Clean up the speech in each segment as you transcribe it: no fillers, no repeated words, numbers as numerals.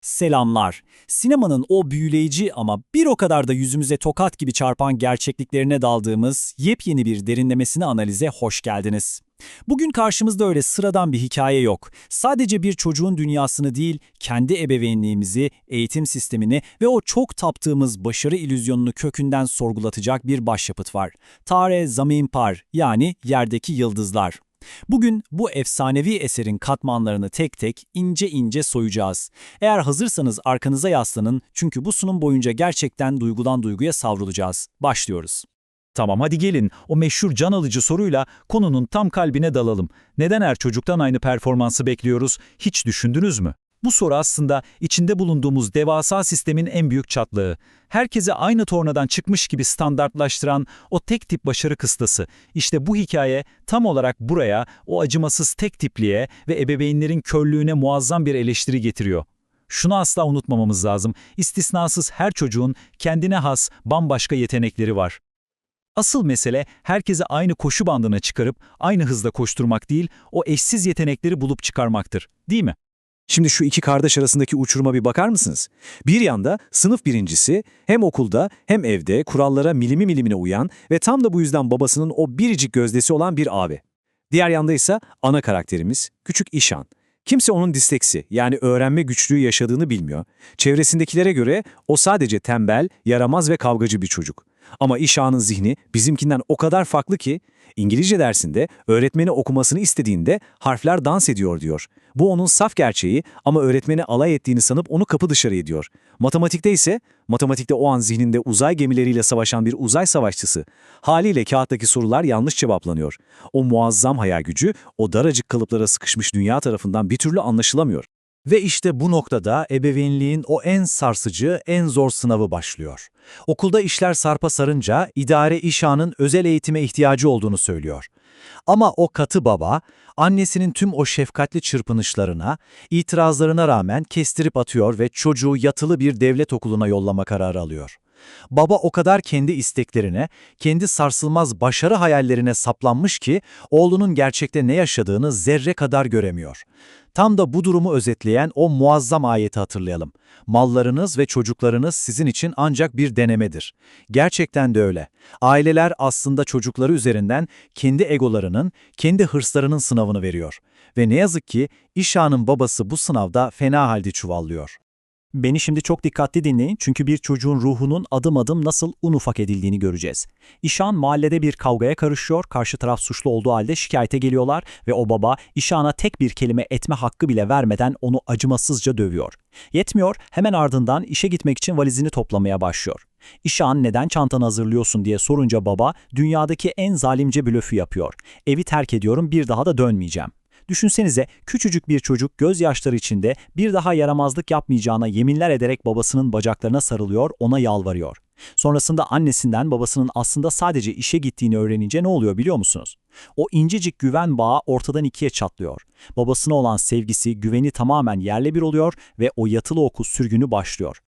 Selamlar. Sinemanın o büyüleyici ama bir o kadar da yüzümüze tokat gibi çarpan gerçekliklerine daldığımız yepyeni bir derinlemesine analize hoş geldiniz. Bugün karşımızda öyle sıradan bir hikaye yok. Sadece bir çocuğun dünyasını değil, kendi ebeveynliğimizi, eğitim sistemini ve o çok taptığımız başarı illüzyonunu kökünden sorgulatacak bir başyapıt var. Tare Zameen Par, yani Yerdeki Yıldızlar. Bugün bu efsanevi eserin katmanlarını tek tek ince ince soyacağız. Eğer hazırsanız arkanıza yaslanın, çünkü bu sunum boyunca gerçekten duygudan duyguya savrulacağız. Başlıyoruz. Tamam, hadi gelin o meşhur can alıcı soruyla konunun tam kalbine dalalım. Neden her çocuktan aynı performansı bekliyoruz? Hiç düşündünüz mü? Bu soru aslında içinde bulunduğumuz devasa sistemin en büyük çatlağı. Herkese aynı tornadan çıkmış gibi standartlaştıran o tek tip başarı kıstası. İşte bu hikaye tam olarak buraya, o acımasız tek tipliğe ve ebeveynlerin körlüğüne muazzam bir eleştiri getiriyor. Şunu asla unutmamamız lazım: istisnasız her çocuğun kendine has, bambaşka yetenekleri var. Asıl mesele herkese aynı koşu bandına çıkarıp aynı hızda koşturmak değil, o eşsiz yetenekleri bulup çıkarmaktır, değil mi? Şimdi şu iki kardeş arasındaki uçuruma bir bakar mısınız? Bir yanda sınıf birincisi, hem okulda hem evde kurallara milimi milimine uyan ve tam da bu yüzden babasının o biricik gözdesi olan bir abi. Diğer yanda ise ana karakterimiz, küçük İşan. Kimse onun disleksi, yani öğrenme güçlüğü yaşadığını bilmiyor. Çevresindekilere göre o sadece tembel, yaramaz ve kavgacı bir çocuk. Ama İşan'ın zihni bizimkinden o kadar farklı ki, İngilizce dersinde öğretmeni okumasını istediğinde harfler dans ediyor diyor. Bu onun saf gerçeği, ama öğretmeni alay ettiğini sanıp onu kapı dışarı ediyor. Matematikte o an zihninde uzay gemileriyle savaşan bir uzay savaşçısı. Haliyle kağıttaki sorular yanlış cevaplanıyor. O muazzam hayal gücü, o daracık kalıplara sıkışmış dünya tarafından bir türlü anlaşılamıyor. Ve işte bu noktada ebeveynliğin o en sarsıcı, en zor sınavı başlıyor. Okulda işler sarpa sarınca idare İşan'ın özel eğitime ihtiyacı olduğunu söylüyor. Ama o katı baba, annesinin tüm o şefkatli çırpınışlarına, itirazlarına rağmen kestirip atıyor ve çocuğu yatılı bir devlet okuluna yollama kararı alıyor. Baba o kadar kendi isteklerine, kendi sarsılmaz başarı hayallerine saplanmış ki oğlunun gerçekte ne yaşadığını zerre kadar göremiyor. Tam da bu durumu özetleyen o muazzam ayeti hatırlayalım. Mallarınız ve çocuklarınız sizin için ancak bir denemedir. Gerçekten de öyle. Aileler aslında çocukları üzerinden kendi egolarının, kendi hırslarının sınavını veriyor. Ve ne yazık ki İşan'ın babası bu sınavda fena halde çuvallıyor. Beni şimdi çok dikkatli dinleyin, çünkü bir çocuğun ruhunun adım adım nasıl un ufak edildiğini göreceğiz. İşan mahallede bir kavgaya karışıyor, karşı taraf suçlu olduğu halde şikayete geliyorlar ve o baba İşan'a tek bir kelime etme hakkı bile vermeden onu acımasızca dövüyor. Yetmiyor, hemen ardından işe gitmek için valizini toplamaya başlıyor. İşan neden çantanı hazırlıyorsun diye sorunca baba dünyadaki en zalimce blöfü yapıyor. Evi terk ediyorum, bir daha da dönmeyeceğim. Düşünsenize, küçücük bir çocuk gözyaşları içinde bir daha yaramazlık yapmayacağına yeminler ederek babasının bacaklarına sarılıyor, ona yalvarıyor. Sonrasında annesinden babasının aslında sadece işe gittiğini öğrenince ne oluyor biliyor musunuz? O incecik güven bağı ortadan ikiye çatlıyor. Babasına olan sevgisi, güveni tamamen yerle bir oluyor ve o yatılı okul sürgünü başlıyor.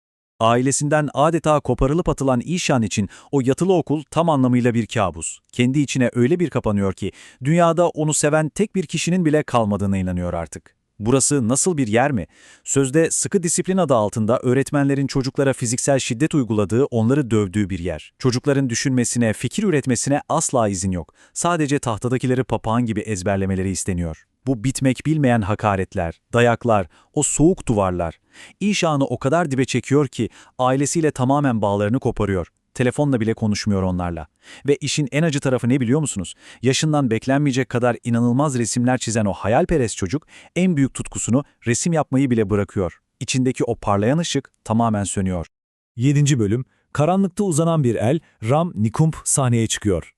Ailesinden adeta koparılıp atılan İşan için o yatılı okul tam anlamıyla bir kabus. Kendi içine öyle bir kapanıyor ki dünyada onu seven tek bir kişinin bile kalmadığına inanıyor artık. Burası nasıl bir yer mi? Sözde sıkı disiplin adı altında öğretmenlerin çocuklara fiziksel şiddet uyguladığı, onları dövdüğü bir yer. Çocukların düşünmesine, fikir üretmesine asla izin yok. Sadece tahtadakileri papağan gibi ezberlemeleri isteniyor. Bu bitmek bilmeyen hakaretler, dayaklar, o soğuk duvarlar. İşan'ı o kadar dibe çekiyor ki ailesiyle tamamen bağlarını koparıyor. Telefonla bile konuşmuyor onlarla. Ve işin en acı tarafı ne biliyor musunuz? Yaşından beklenmeyecek kadar inanılmaz resimler çizen o hayalperest çocuk en büyük tutkusunu, resim yapmayı bile bırakıyor. İçindeki o parlayan ışık tamamen sönüyor. 7. bölüm, karanlıkta uzanan bir el, Ram Nikump sahneye çıkıyor.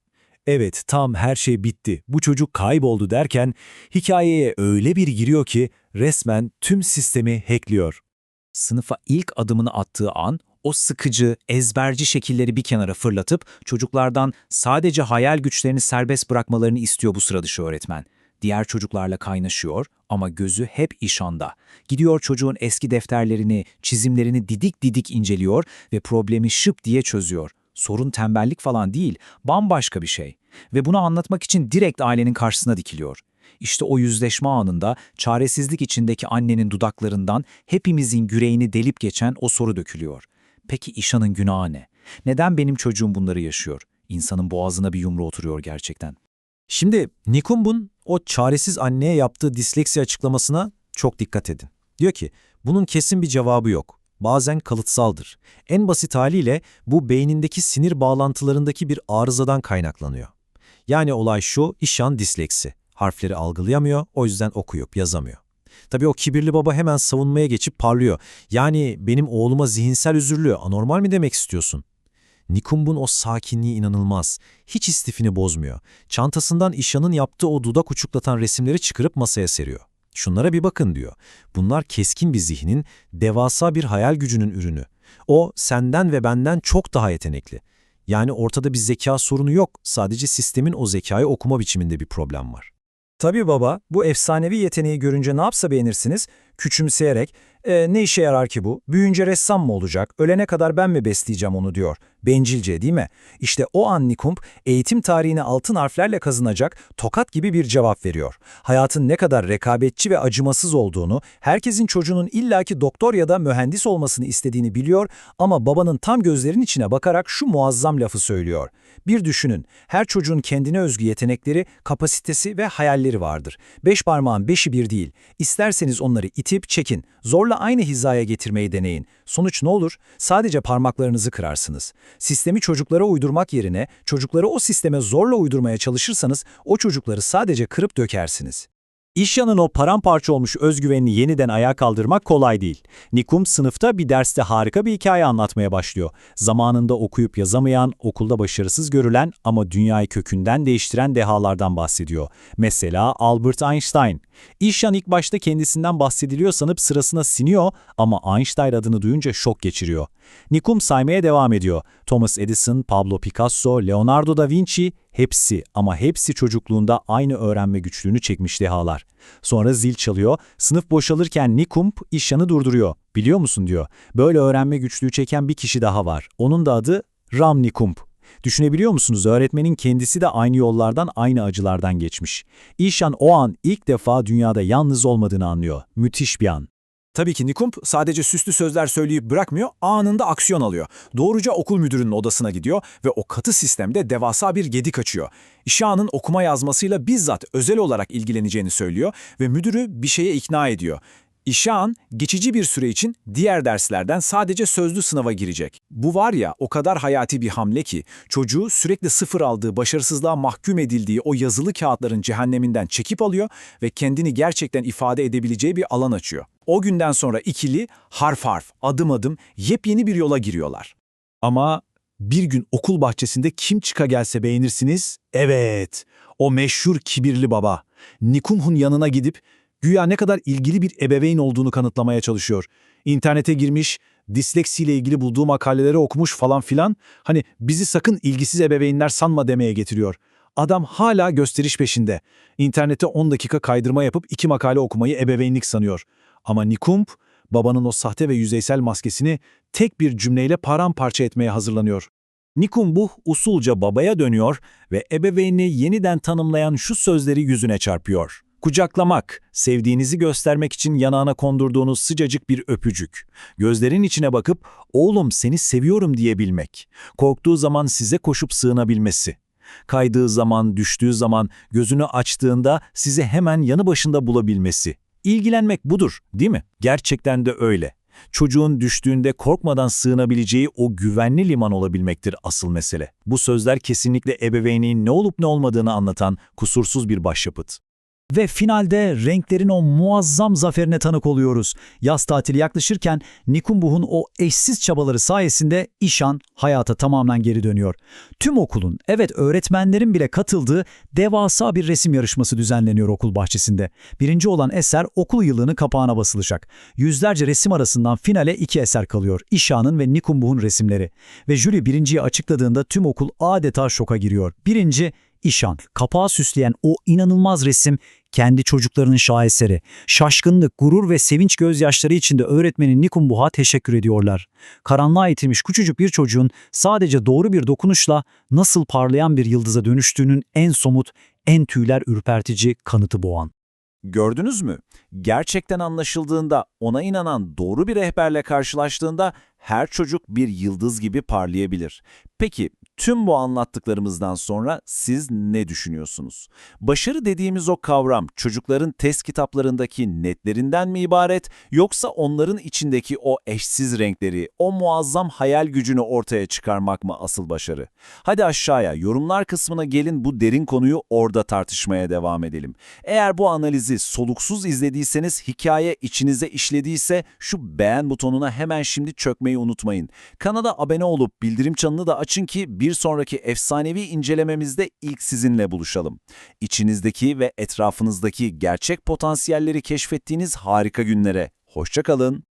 Evet, tam her şey bitti, bu çocuk kayboldu derken hikayeye öyle bir giriyor ki resmen tüm sistemi hackliyor. Sınıfa ilk adımını attığı an, o sıkıcı, ezberci şekilleri bir kenara fırlatıp çocuklardan sadece hayal güçlerini serbest bırakmalarını istiyor bu sıra dışı öğretmen. Diğer çocuklarla kaynaşıyor ama gözü hep İşan'da. Gidiyor çocuğun eski defterlerini, çizimlerini didik didik inceliyor ve problemi şıp diye çözüyor. Sorun tembellik falan değil, bambaşka bir şey. Ve bunu anlatmak için direkt ailenin karşısına dikiliyor. İşte o yüzleşme anında çaresizlik içindeki annenin dudaklarından hepimizin yüreğini delip geçen o soru dökülüyor. Peki İşan'ın günahı ne? Neden benim çocuğum bunları yaşıyor? İnsanın boğazına bir yumru oturuyor gerçekten. Şimdi Nikumb'un o çaresiz anneye yaptığı disleksi açıklamasına çok dikkat edin. Diyor ki bunun kesin bir cevabı yok. Bazen kalıtsaldır. En basit haliyle bu beynindeki sinir bağlantılarındaki bir arızadan kaynaklanıyor. Yani olay şu, İşan disleksi. Harfleri algılayamıyor, o yüzden okuyup yazamıyor. Tabii o kibirli baba hemen savunmaya geçip parlıyor. Yani benim oğluma zihinsel özürlü, anormal mi demek istiyorsun? Nikumb'un o sakinliği inanılmaz. Hiç istifini bozmuyor. Çantasından İşan'ın yaptığı o dudak uçuklatan resimleri çıkarıp masaya seriyor. Şunlara bir bakın diyor. Bunlar keskin bir zihnin, devasa bir hayal gücünün ürünü. O senden ve benden çok daha yetenekli. Yani ortada bir zeka sorunu yok. Sadece sistemin o zekayı okuma biçiminde bir problem var. Tabii baba, bu efsanevi yeteneği görünce ne yapsa beğenirsiniz? Küçümseyerek, ne işe yarar ki bu? Büyüyünce ressam mı olacak? Ölene kadar ben mi besleyeceğim onu diyor. Bencilce değil mi? İşte o an Nikump, eğitim tarihine altın harflerle kazınacak tokat gibi bir cevap veriyor. Hayatın ne kadar rekabetçi ve acımasız olduğunu, herkesin çocuğunun illaki doktor ya da mühendis olmasını istediğini biliyor ama babanın tam gözlerinin içine bakarak şu muazzam lafı söylüyor. Bir düşünün, her çocuğun kendine özgü yetenekleri, kapasitesi ve hayalleri vardır. 5 parmağın 5'i bir değil. İsterseniz onları itip çekin, zorla aynı hizaya getirmeyi deneyin. Sonuç ne olur? Sadece parmaklarınızı kırarsınız. Sistemi çocuklara uydurmak yerine çocukları o sisteme zorla uydurmaya çalışırsanız o çocukları sadece kırıp dökersiniz. İşyan'ın o paramparça olmuş özgüvenini yeniden ayağa kaldırmak kolay değil. Nikump sınıfta bir derste harika bir hikaye anlatmaya başlıyor. Zamanında okuyup yazamayan, okulda başarısız görülen ama dünyayı kökünden değiştiren dehalardan bahsediyor. Mesela Albert Einstein. İşyan ilk başta kendisinden bahsediliyor sanıp sırasına siniyor ama Einstein adını duyunca şok geçiriyor. Nikump saymaya devam ediyor. Thomas Edison, Pablo Picasso, Leonardo da Vinci, hepsi ama hepsi çocukluğunda aynı öğrenme güçlüğünü çekmiş dehalar. Sonra zil çalıyor, sınıf boşalırken Nikump İşyan'ı durduruyor. Biliyor musun diyor, böyle öğrenme güçlüğü çeken bir kişi daha var. Onun da adı Ram Nikump. Düşünebiliyor musunuz? Öğretmenin kendisi de aynı yollardan, aynı acılardan geçmiş. İşyan o an ilk defa dünyada yalnız olmadığını anlıyor. Müthiş bir an. Tabii ki Nikump sadece süslü sözler söyleyip bırakmıyor, anında aksiyon alıyor. Doğruca okul müdürünün odasına gidiyor ve o katı sistemde devasa bir gedik açıyor. İşan'ın okuma yazmasıyla bizzat özel olarak ilgileneceğini söylüyor ve müdürü bir şeye ikna ediyor. İşan geçici bir süre için diğer derslerden sadece sözlü sınava girecek. Bu var ya o kadar hayati bir hamle ki çocuğu sürekli sıfır aldığı, başarısızlığa mahkum edildiği o yazılı kağıtların cehenneminden çekip alıyor ve kendini gerçekten ifade edebileceği bir alan açıyor. O günden sonra ikili harf harf, adım adım yepyeni bir yola giriyorlar. Ama bir gün okul bahçesinde kim çıka gelse beğenirsiniz? Evet, o meşhur kibirli baba. Nikump'un yanına gidip güya ne kadar ilgili bir ebeveyn olduğunu kanıtlamaya çalışıyor. İnternete girmiş, disleksiyle ilgili bulduğu makaleleri okumuş falan filan. Hani bizi sakın ilgisiz ebeveynler sanma demeye getiriyor. Adam hala gösteriş peşinde. İnternete 10 dakika kaydırma yapıp 2 makale okumayı ebeveynlik sanıyor. Ama Nikump, babanın o sahte ve yüzeysel maskesini tek bir cümleyle paramparça etmeye hazırlanıyor. Nikump usulca babaya dönüyor ve ebeveynini yeniden tanımlayan şu sözleri yüzüne çarpıyor. Kucaklamak, sevdiğinizi göstermek için yanağına kondurduğunuz sıcacık bir öpücük. Gözlerin içine bakıp, oğlum seni seviyorum diyebilmek. Korktuğu zaman size koşup sığınabilmesi. Kaydığı zaman, düştüğü zaman, gözünü açtığında sizi hemen yanı başında bulabilmesi. İlgilenmek budur, değil mi? Gerçekten de öyle. Çocuğun düştüğünde korkmadan sığınabileceği o güvenli liman olabilmektir asıl mesele. Bu sözler kesinlikle ebeveynliğin ne olup ne olmadığını anlatan kusursuz bir başyapıt. Ve finalde renklerin o muazzam zaferine tanık oluyoruz. Yaz tatili yaklaşırken Nikump'un o eşsiz çabaları sayesinde İşan hayata tamamen geri dönüyor. Tüm okulun, evet öğretmenlerin bile katıldığı devasa bir resim yarışması düzenleniyor okul bahçesinde. Birinci olan eser okul yılının kapağına basılacak. Yüzlerce resim arasından finale 2 eser kalıyor. İşan'ın ve Nikump'un resimleri. Ve jüri birinciyi açıkladığında tüm okul adeta şoka giriyor. Birinci İşan, kapağı süsleyen o inanılmaz resim kendi çocuklarının şaheseri. Şaşkınlık, gurur ve sevinç gözyaşları içinde öğretmeni Nikumbuh'a teşekkür ediyorlar. Karanlığa itilmiş küçücük bir çocuğun sadece doğru bir dokunuşla nasıl parlayan bir yıldıza dönüştüğünün en somut, en tüyler ürpertici kanıtı bu an. Gördünüz mü? Gerçekten anlaşıldığında, ona inanan doğru bir rehberle karşılaştığında her çocuk bir yıldız gibi parlayabilir. Peki, tüm bu anlattıklarımızdan sonra siz ne düşünüyorsunuz? Başarı dediğimiz o kavram çocukların test kitaplarındaki netlerinden mi ibaret, yoksa onların içindeki o eşsiz renkleri, o muazzam hayal gücünü ortaya çıkarmak mı asıl başarı? Hadi aşağıya, yorumlar kısmına gelin, bu derin konuyu orada tartışmaya devam edelim. Eğer bu analizi soluksuz izlediyseniz, hikaye içinize işlediyse şu beğen butonuna hemen şimdi çökmeyi unutmayın. Kanala abone olup bildirim çanını da açın ki bir sonraki efsanevi incelememizde ilk sizinle buluşalım. İçinizdeki ve etrafınızdaki gerçek potansiyelleri keşfettiğiniz harika günlere. Hoşça kalın.